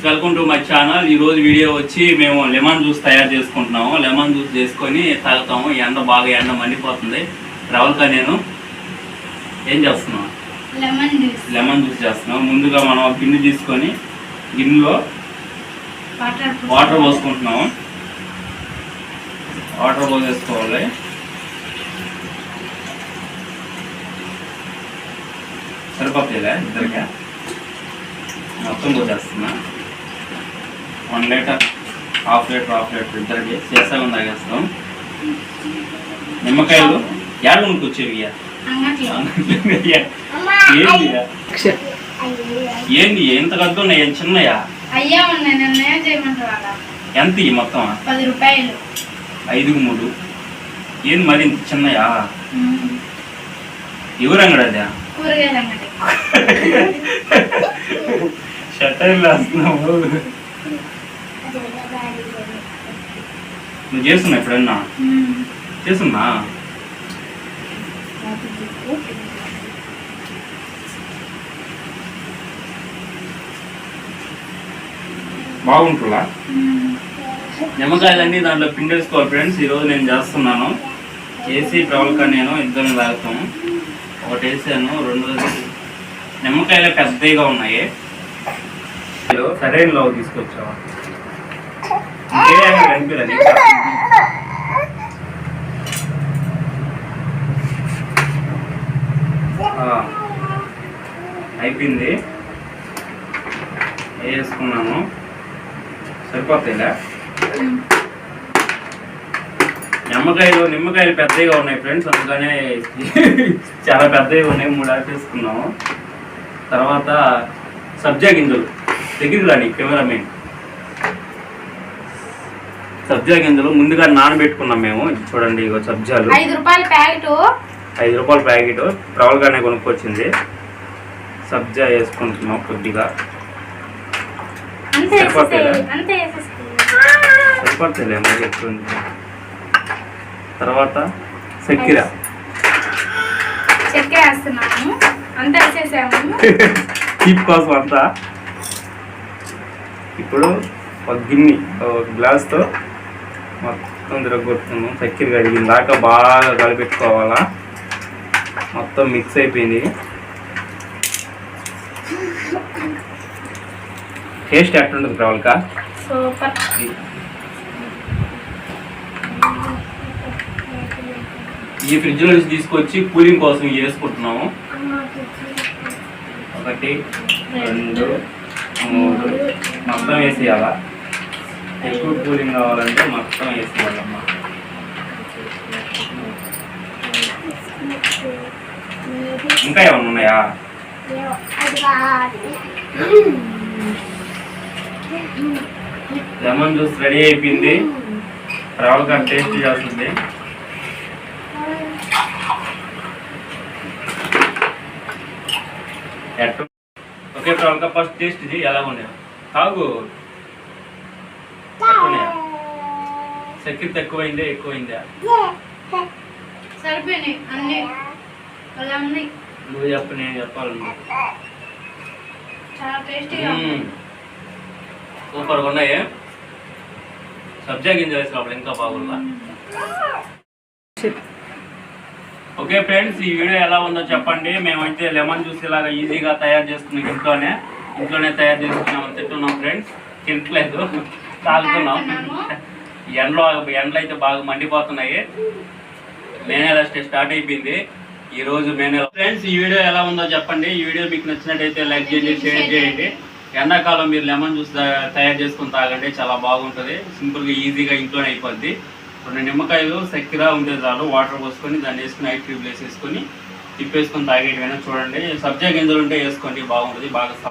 Friends, welcome to my channel. ఈరోజు video వచ్చి మేము లెమన్ జ్యూస్ తయారు చేసుకుంటున్నాము. లెమన్ జ్యూస్ చేసుకొని తాగుతాము. ఎండ మండిపోతుంది. రావుల్కా నేను ఏం చేస్తున్నాం, లెమన్ జ్యూస్ చేస్తున్నాం. ముందుగా మనం గిన్నె తీసుకొని గిన్నెలో వాటర్ పోసుకుంటున్నాము. వాటర్ పోసేసుకోవాలి. సరిపోతాయిలే ఇద్దరిగా మొత్తం పోసేస్తున్నా. 1 లీటర్, హాఫ్ లీటర్ ఇద్దరికి చేసాము తాగేస్తాం. నిమ్మకాయలు ఏడు కొనుక్కొచ్చేవి ఏంది ఎంత కద్దు ఉన్నాయి? చిన్నయా? ఎంత మొత్తం? 10 రూపాయలు. 5కు 3. ఏంది మరి ఇంత చిన్నయా? ఎవరు అంగడి అదా? కూరగాయల అంగడి. షట్టర్లు వేస్తున్నావు. నువ్వు చేస్తున్నా ఎప్పుడన్నా? చేస్తున్నా. బాగుంటుందా? నిమ్మకాయలన్నీ దాంట్లో పిండేసుకోవాలి ఫ్రెండ్స్. ఈరోజు నేను చేస్తున్నాను. చేసి ప్రవల్కా నేను ఇద్దరు తాగుతాము. ఒకటి వేసాను, 2 నిమ్మకాయలు పెద్దగా ఉన్నాయి. సరైన లోపు తీసుకొచ్చావా? కనిపించదు. అయిపోయింది, వేసుకున్నాము. సరిపోతాయిలే. నిమ్మకాయలు పెద్దగా ఉన్నాయి ఫ్రెండ్స్, అందుకనే చాలా పెద్దగా ఉన్నాయి. 3 వేసుకున్నాము. తర్వాత సబ్జా గింజలు దగ్గరికి రాని కెమెరామెన్. సబ్జా గింజలు ముందుగా నానబెట్టుకున్నాం మేము. చూడండి, ఇగో సబ్జాలు 5 రూపాయల ప్యాకెట్. 5 రూపాయల ప్యాకెట్ ప్రవల్గానే కొనుక్కొచ్చింది. సబ్జా వేసుకుంటున్నాం కొద్దిగా. సరిపోతాయిలే మరి ఎక్కువ. తర్వాత చక్కెర వేస్తున్నాము. అంతా వేసేసాము తీపి కోసం అంతా. ఇప్పుడు ఒక గిన్నె, ఒక గ్లాస్తో మొత్తం తిరగొట్టుకున్నాం. చక్కెర కడిగిన దాకా బాగా కలిపెట్టుకోవాలా. మొత్తం మిక్స్ అయిపోయింది. టేస్ట్ ఎట్లుంటుంది ప్రవల్కా? సూపర్. ఈ ఫ్రిడ్జ్ లో తీసుకొచ్చి కూలింగ్ కోసం వేసుకుంటున్నాము. 1, 2, 3 మొత్తం వేసేయాలా. ఎక్కువ కూలింగ్ కావాలంటే మొత్తం వేసేయాలమ్మా. ఇంకా ఏమన్నా ఉన్నాయా? లెమన్ జ్యూస్ రెడీ అయిపోయింది. ప్రవల్కా టేస్ట్ చేస్తుంది. ఓకే ప్రవల్కా, ఫస్ట్ టేస్ట్ ఇది ఎలా ఉన్నాయా? కాగు చక్కెర తక్కువైందే ఎక్కువైందా? సరిపోయినాయి అన్ని. నువ్వు చెప్పు, నేను చెప్పాలన్నా. చాలా టేస్టీగా సూపర్గా ఉన్నాయి. సబ్జా గింజ వేసి లోపల ఇంకా బాగుందా? ఓకే ఫ్రెండ్స్, ఈ వీడియో ఎలా ఉందో చెప్పండి. మేమైతే లెమన్ జ్యూస్ ఇలాగా ఈజీగా తయారు చేసుకున్నాం. ఇంట్లోనే తయారు చేసుకున్నామని తింటున్నాం ఫ్రెండ్స్. తింటలేదు, తాగుతున్నాం. ఎండలు అయితే బాగా మండిపోతున్నాయి. మే నెల స్టార్ట్ అయిపోయింది. ఈరోజు మే నెల. ఫ్రెండ్స్, ఈ వీడియో ఎలా ఉందో చెప్పండి. ఈ వీడియో మీకు నచ్చినట్టయితే లైక్ చేయండి, షేర్ చేయండి. ఎండాకాలం మీరు లెమన్ జ్యూస్ తయారు చేసుకుని తాగండి, చాలా బాగుంటుంది. సింపుల్గా ఈజీగా ఇంట్లోనే అయిపోద్ది. 2 నిమ్మకాయలు, చక్కెర ఉంటే చాలు. వాటర్ పోసుకొని దాన్ని వేసుకుని 5 ట్యూబ్లు వేసేసుకొని తిప్పేసుకొని తాగేటివైనా చూడండి. సబ్జా గింజలు ఉంటే వేసుకోండి, బాగుంటుంది. బాగా